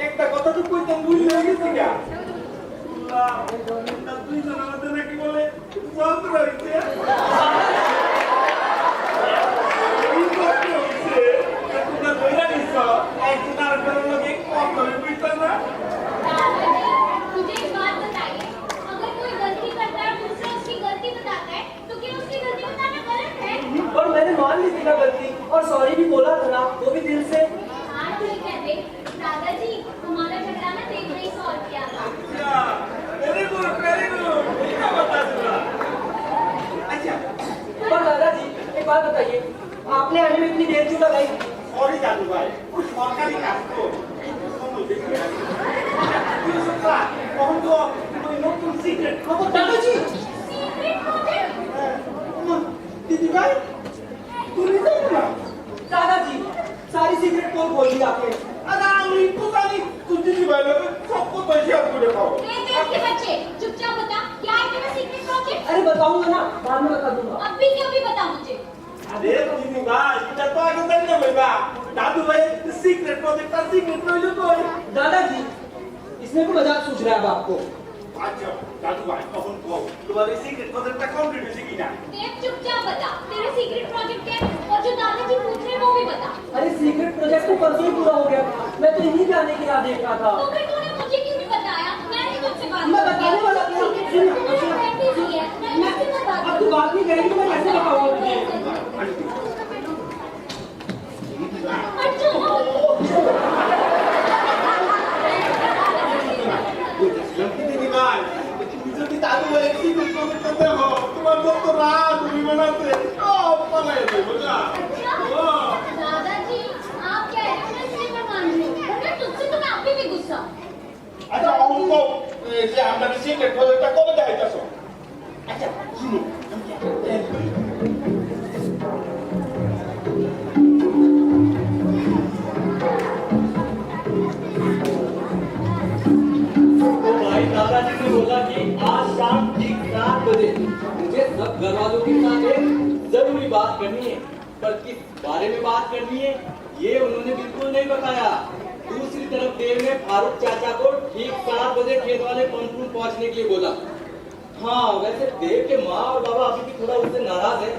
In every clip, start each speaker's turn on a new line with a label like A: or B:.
A: একটা কথা তো কইতাম ভুলে গেছি গা আল্লাহ না দুইজন আমাদের নাকি বলে যন্ত্র হইছে এই কষ্ট হইছে তোমরা ধইরা নিছো একজন আরেকজনের লগে কত হইছে না
B: मुझे एक बात बताइए अगर कोई गलती करता है और दूसरा उसकी गलती बताता है तो क्या उसकी गलती बताना गलत है?
C: और मैंने मान ली थी ना गलती और सॉरी भी बोला था ना वो भी दिल से।
B: हाँ ठीक है देख दादाजी हमारा झगड़ा ना देख नहीं सॉल्व किया था।
A: अच्छा वेरी गुड क्या बता दूंगा अच्छा
C: पर दादाजी एक बात बताइए आपने आने में इतनी देर क्यों लगाई?
A: सॉरी दादू भाई कुछ सरकारी কাজ তো কখন তো নতুন সিক্রেট খবর দাদাজি
B: सीक्रेट प्रोजेक्ट
A: दीदी भाई तू नहीं जानना
C: दादाजी सारी सीक्रेट कौन खोल दी आपने?
A: अरे আমি তো জানি तू दीदी भाई लोग सबको तो शेयर করে খাও
B: ए देश के बच्चे चुपचाप बता क्या है तेरा सीक्रेट प्रोजेक्ट?
C: अरे बताऊंगा ना बाद में बता दूंगा।
B: अभी के अभी बता मुझे।
A: अरे दीदी भाई এটা তো আগে জানতে হইবা दादू भाई सीक्रेट प्रोजेक्ट का सीक्रेट হইলো কই
C: दादाजी इसमें कोई मजाक सूझ रहा है अब आपको?
A: अच्छा दादू भाई कौन को तुम्हारी सीक्रेट प्रोजेक्ट का कंप्लीट हो गई ना
B: देव चुपचाप बता तेरा सीक्रेट प्रोजेक्ट क्या है और जो दादाजी पूछ रहे हैं वो भी बता।
C: अरे सीक्रेट प्रोजेक्ट तो परसों ही पूरा हो गया मैं तो इन्हीं जाने की राह देख रहा था।
B: तो फिर तूने मुझे क्यों नहीं बताया? मैंने तुझसे बात
C: मैं बताने वाला था। अब तू बात नहीं करेगी तो मैं कैसे बताऊंगा तुझे?
A: दीदी भाई তুমি যদি দাদু ভাই সিক্রেট প্রজেক্ট করতে हो তোমার যত রাত তুমি বানাতে সব পালাই দেবো না
B: दादाजी आप कह रहे हो मैं इसलिए मैं मान रही हूँ वरना तुझसे तो मैं अभी भी गुस्सा हूँ।
A: আচ্ছা অঙ্ক যে আমরা সিক্রেট প্রজেক্টটা কবে দেখাইতাছো আচ্ছা শুনো
C: तो भाई दादाजी ने बोला कि आज शाम ठीक 7 बजे मुझे सब घर वालों के साथ एक जरूरी बात करनी है पर किस बारे में बात करनी है ये उन्होंने बिल्कुल नहीं बताया। दूसरी तरफ देव ने फारूक चाचा को ठीक 7 बजे खेत वाले पंप रूम पहुंचने के लिए बोला। हाँ वैसे देव के माँ और बाबा अभी भी थोड़ा उससे नाराज है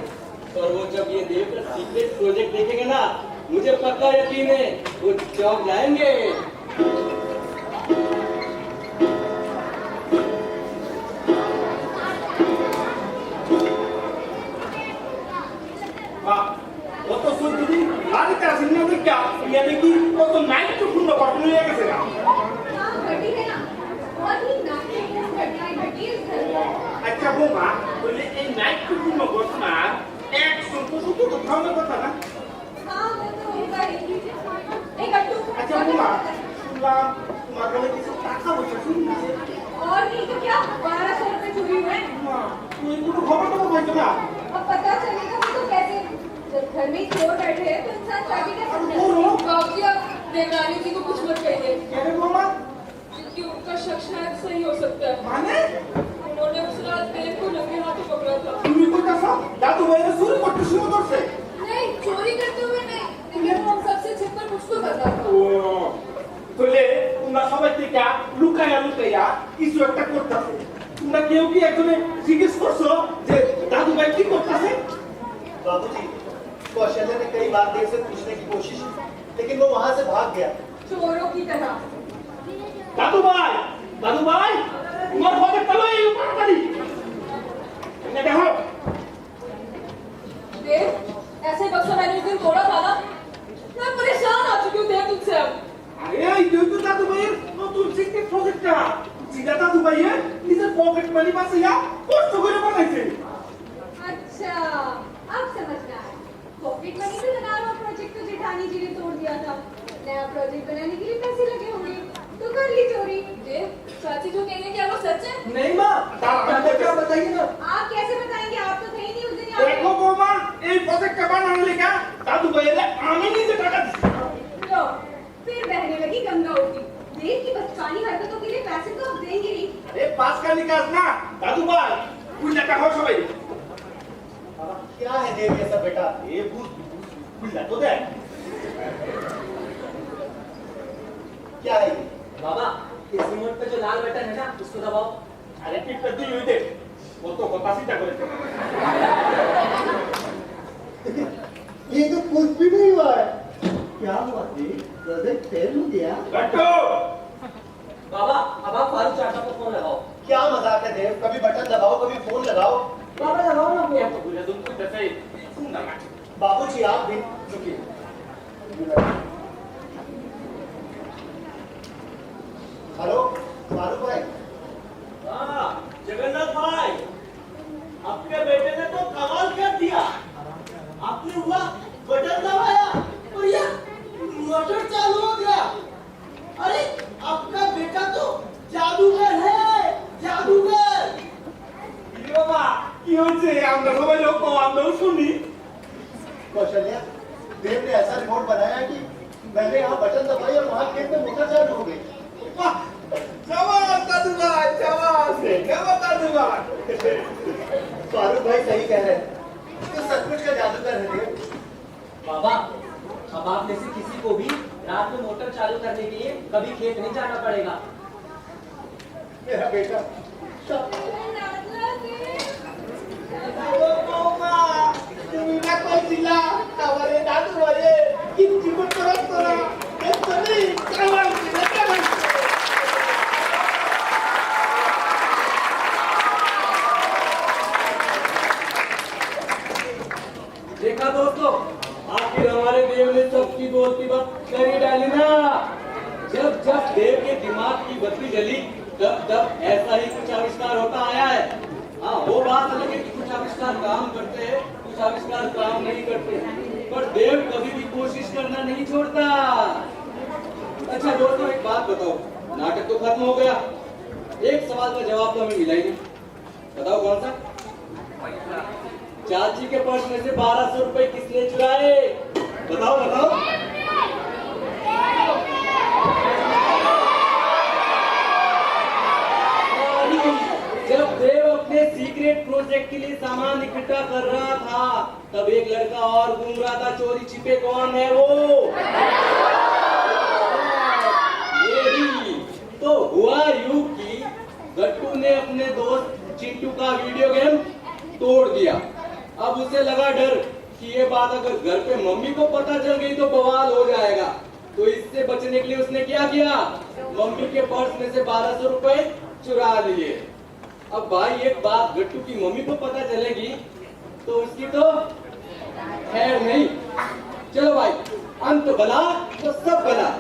C: पर वो जब ये देव का सीक्रेट प्रोजेक्ट देखेंगे ना मुझे पक्का यकीन है वो जॉब लाएंगे।
A: কত সুন্দরী বাড়িতে আসেন না দেখা ইয়া দেখি কত নাইট তো সুন্দর ঘটনা হয়ে গেছে না
B: हाँ घटी है ना बहुत ही नाटक घटनाएं घटी इस घर में।
A: আচ্ছা বৌমা বলে এই নাইট তো সুন্দর ঘটনা এক শুধু শুধু তো খাওয়ার কথা না
B: हाँ वो तो होगा ही। एक कट्टू
A: আচ্ছা বৌমা শুনলাম তোমার কাছে কিছু টাকা পয়সা শুনছে
B: और नहीं तो क्या 1200 रुपए चोरी हुए।
A: তুই কোনো খবর টবর পাইছো না
B: अब पता चलेगा वो तो कैसे जब घर में चोर बैठे हैं तो इंसान चाबी का
A: बोलो।
D: बाबूजी आप देवरानी जी को कुछ मत कहिए
A: কেন বৌমা
D: क्योंकि उनका शक शायद सही हो सकता है।
A: মানে
D: उन्होंने उस रात देव को लगे हाथों पकड़ा था।
A: তুমি কইতাছ দাদু ভাইয়ের চুরি করতে শুরু করছে
D: नहीं चोरी करते हुए नहीं लेकिन वो हम सबसे छिपकर मुझको पता था।
A: ও তাহলে তোমরা সবাই থেকে লুকায়া লুকায়া কিছু একটা করতেছে তোমরা কেউ কি একজনে জিজ্ঞেস করছো যে দাদু ভাই কি করতেছে
E: बाबूजी कौशल्या ने कई बार देव से पूछने की कोशिश की लेकिन वो वहां से भाग गया।
D: चोरों की तरह
A: दादू भाई तुम्हारे पॉकेट चलो ये ताड़ाताड़ी ये देखो
D: देव ऐसे बक्सा मैंने उस दिन तोड़ा था ना मैं परेशान आ चुकी हूँ देव तुझसे अब।
A: আরে এই তো দাদু ভাইয়ের নতুন সিক্রেট প্রজেক্টটা জিদা দাদু ভাইয়ের নিজের পকেট মানি বাঁচিয়া কষ্ট করে বানাইছে
B: अच्छा अब समझ में आया पॉकेट मनी से बना हुआ प्रोजेक्ट तो जेठानी जी ने तोड़ दिया था नया प्रोजेक्ट बनाने के लिए पैसे लगे होंगे तो कर ली चोरी।
D: देव चाची जो कह रही है क्या वो सच है?
C: नहीं माँ चाचा क्या बताइए ना।
B: आप कैसे बताएंगे आप तो थे ही नहीं उस दिन यहाँ पे।
A: দেখো বৌমা এই প্রজেক্টটা বানানোর লেখা দাদু ভাইয়ের আমি নিজে টাকা দিছি
B: लो फिर बहने लगी गंगा उठी देव की बचकानी हरकतों के लिए पैसे तो आप देंगे ही।
A: আরে পাঁচ কানি কাজ না দাদু ভাই বুঝলা টাকা সবাই
E: क्या है देव ये सब बेटा?
A: এ বুঝলা তো দেখ
E: क्या है ये?
C: बाबा इस रिमोट पे जो लाल बटन है ना उसको दबाओ।
A: अरे टिप कर दी हुई दे, वो तो होता सीधा करे।
E: ये तो कुछ भी नहीं हुआ है। क्या हुआ जी? प्रोजेक्ट फेल हो गया?
A: गट्टू,
C: बाबा अब आप फारूक चाचा को फोन लगाओ।
E: क्या मजाक है देव? कभी बटन दबाओ, कभी फोन लगाओ।
C: बाबा लगाओ ना
A: ये
C: फोन।
A: तो बुरे तुम कुछ जैसे सुन ना।
E: बाबूजी आप भी रुकिए। हेलो फारूक भाई।
A: हाँ, जगन्नाथ भाई, आपके बेटे ने तो कमाल कर दिया। आपने हुआ बटन दबाया और यह मोटर चालू हो गया। अरे आपका बेटा तो जादूगर है, जादूगर। बाबा কি হচ্ছে আমরা সবাই লোক আমরাও শুনি।
E: कौशल्या, देव ने ऐसा रिमोट बनाया है कि मैंने यहाँ बटन दबाई और वहाँ खेत में मोटर चालू हो गई।
A: वाह, शाबाश जादूगर, शाबाश, क्या जादूगर।
E: फारूक भाई सही कह रहे हैं, तो सचमुच का जादूगर है देव।
C: बाबा अब आप में से किसी को भी रात में मोटर चालू करने के लिए कभी खेत नहीं जाना पड़ेगा।
E: मेरा बेटा
A: तुम्ही ना कोणतीला कावारे दादूवारे किती पण करत करा हे सगळी कावारची ना कावारची।
C: देखा दोस्तों, आखिर हमारे देव ने सबकी दोस्ती बात कर ही डाली ना। जब जब देव के दिमाग की बत्ती जली तब तब ऐसा ही कुछ आविष्कार होता आया है। हाँ वो बात अलग है कि कुछ आविष्कार काम करते हैं, कुछ आविष्कार काम नहीं करते, पर देव कभी भी कोशिश करना नहीं छोड़ता। अच्छा दोस्तों एक बात बताओ, नाटक तो खत्म हो गया, एक सवाल का जवाब तो हमें मिला ही नहीं। बताओ कौन सा? चाची के पर्स में से 1200 रुपए किसने चुराए? बताओ बताओ। जब देव अपने सीक्रेट प्रोजेक्ट के लिए सामान इकट्ठा कर रहा था तब एक लड़का और घूम रहा था चोरी छिपे। कौन है वो? यही तो हुआ यूं कि गट्टू ने अपने दोस्त चिंटू का वीडियो गेम तोड़ दिया। अब उसे लगा डर कि ये बात अगर घर पे मम्मी को पता चल गई तो बवाल हो जाएगा। तो इससे बचने के लिए उसने क्या किया? मम्मी के पर्स में से 1200 रुपए चुरा लिए। अब भाई एक बात, गट्टू की मम्मी को पता चलेगी तो उसकी तो खैर नहीं। चलो भाई, अंत भला तो सब भला।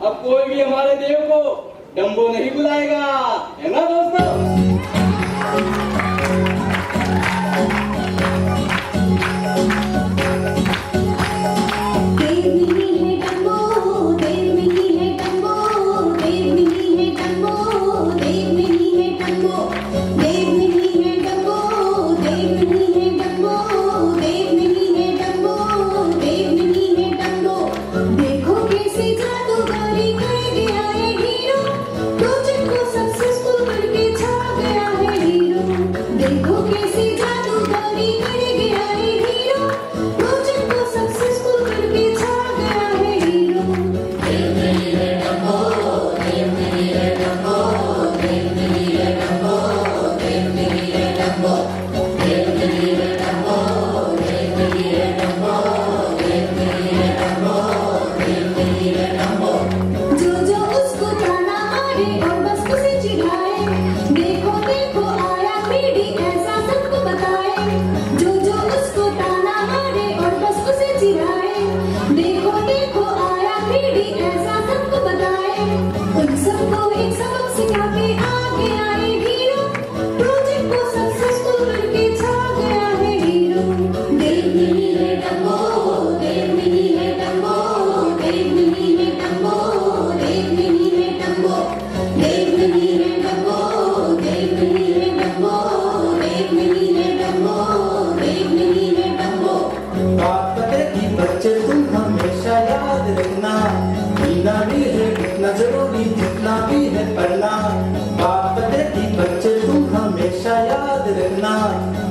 C: अब कोई भी हमारे देव को डम्बो नहीं बुलाएगा, है ना दोस्तों?
F: देखो कैसे जादूगरी कर गया है हीरो, प्रोजेक्ट को सक्सेसफुल करके छा गया है हीरो। देखो कैसे जादूगरी कर गया है हीरो, प्रोजेक्ट को सक्सेसफुल करके छा गया है हीरो। देव नहीं है डम्बो, देव नहीं है डम्बो, देव नहीं है डम्बो, देव नहीं है डम्बो, देव नहीं है डम्बो, देव नहीं है डम्बो, देव नहीं है डम्बो, देव नहीं है डम्बो। जो जो उसको ताना मारे और बस उसे चिढ़ाए, देखो देखो आया पीढ़ी ऐसा सबको बताए। जो जो उसको ताना मारे और बस उसे चिढ़ाए, देखो देखो आया पीढ़ी ऐसा सबको बताए। उन सबको एक सबक सिखा के आगे आए हीरो, प्रोजेक्ट को सक्सेसफुल करके छा गया है हीरो। देव नहीं है डम्बो, देव नहीं है डम्बो, देव नहीं है डम्बो, देव नहीं है डम्बो, देव नहीं है डम्बो, देव नहीं है डम्बो, देव नहीं है डम्बो, देव नहीं है डम्बो।
G: बात पते की बच्चे तुम हमेशा याद रखना, जीना भी है कितना जरूरी जितना भी है पढ़ना। बात पते की बच्चे तुम हमेशा याद रखना,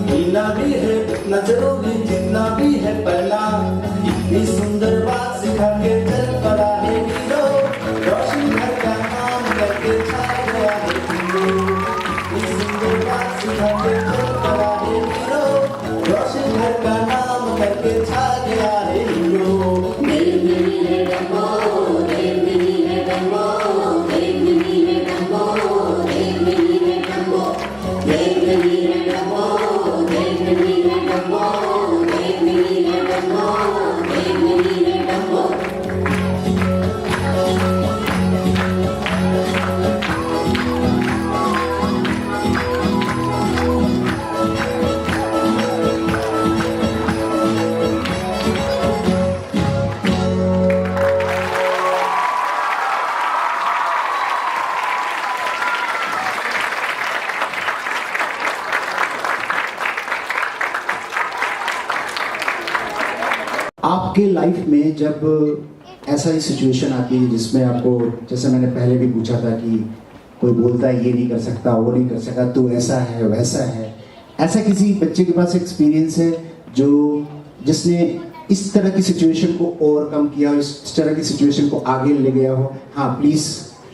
G: जीना भी है कितना जरूरी जितना भी है पढ़ना। इतनी सुंदर बात सिखा के चल पड़ा है हीरो, रोशन
H: आपके लाइफ में जब ऐसा ही सिचुएशन आती है जिसमें आपको, जैसे मैंने पहले भी पूछा था कि कोई बोलता है ये नहीं कर सकता, वो नहीं कर सकता, तू ऐसा है वैसा है, ऐसा किसी बच्चे के पास एक्सपीरियंस है जिसने इस तरह की सिचुएशन को ओवरकम किया हो, इस तरह की सिचुएशन को आगे ले गया हो? हाँ प्लीज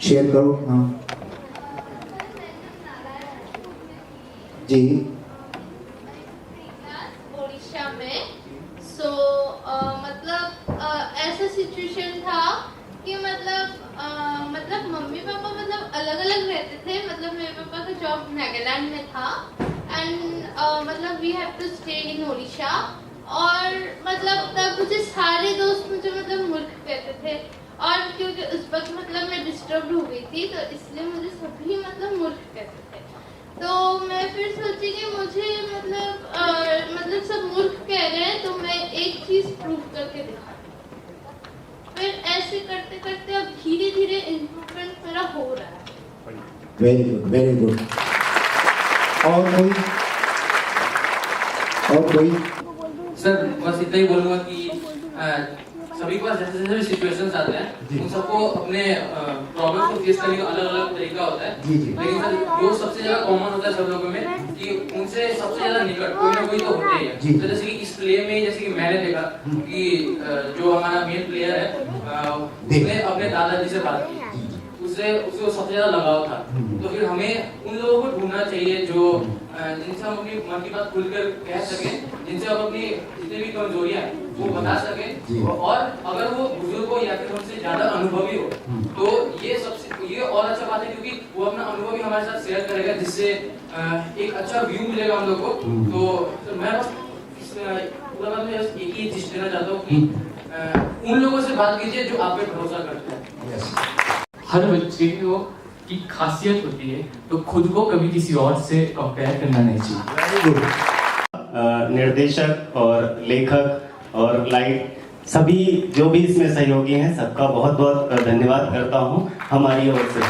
H: शेयर करो। हाँ जी।
I: ओडिशा में मतलब ऐसा सिचुएशन था कि मतलब मम्मी पापा मतलब अलग अलग रहते थे। मतलब मेरे पापा का जॉब नागालैंड में था एंड मतलब we have to stay in Odisha. और मतलब तब मुझे सारे दोस्त मुझे मतलब मूर्ख कहते थे, और क्योंकि उस वक्त मतलब मैं डिस्टर्ब हो गई थी तो इसलिए मुझे सभी मतलब मूर्ख कहते थे। तो मैं फिर सोची कि मुझे मतलब सब मूर्ख कह रहे हैं तो मैं एक चीज प्रूव करके दिखाती। फिर ऐसे करते करते अब धीरे धीरे इम्प्रूवमेंट मेरा हो रहा है।
H: Very good, very good. और कोई?
J: सर बस इतना ही बोलूंगा कि सभी के पास जैसे जैसे भी सिचुएशंस आते हैं उन सबको अपने प्रॉब्लम्स को फेस करने का अलग अलग तरीका होता है। लेकिन सर जो सबसे ज्यादा कॉमन होता है सब लोगों में कि उनसे सबसे ज्यादा निकट कोई ना कोई तो होते ही है। तो जैसे कि इस प्ले में जैसे कि मैंने देखा कि जो हमारा मेन प्लेयर है उसने अपने दादाजी से बात की, उससे सबसे ज्यादा लगाव था। तो फिर हमें उन लोगों को ढूंढना चाहिए जो जिनसे हम अपनी मन की बात खुलकर कह सके, जिनसे हम अपनी जितनी भी कमजोरियां हैं वो बता सके। और अगर वो बुजुर्ग हो या फिर हमसे ज्यादा अनुभवी हो तो ये और अच्छा बात है क्योंकि वो अपना अनुभव भी हमारे साथ शेयर करेगा, जिससे एक अच्छा व्यू मिलेगा हम लोग को। तो मैं बस पूरा में एक ही चीज देना चाहता हूँ कि उन लोगों से बात कीजिए जो आप पे भरोसा करते हैं।
K: हर बच्चे की खासियत होती है, तो खुद को कभी किसी और से कंपेयर करना नहीं चाहिए।
L: निर्देशक और लेखक और लाइट सभी जो भी इसमें सहयोगी हैं सबका बहुत बहुत धन्यवाद करता हूं हमारी ओर से।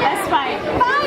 F: That's fine. Bye.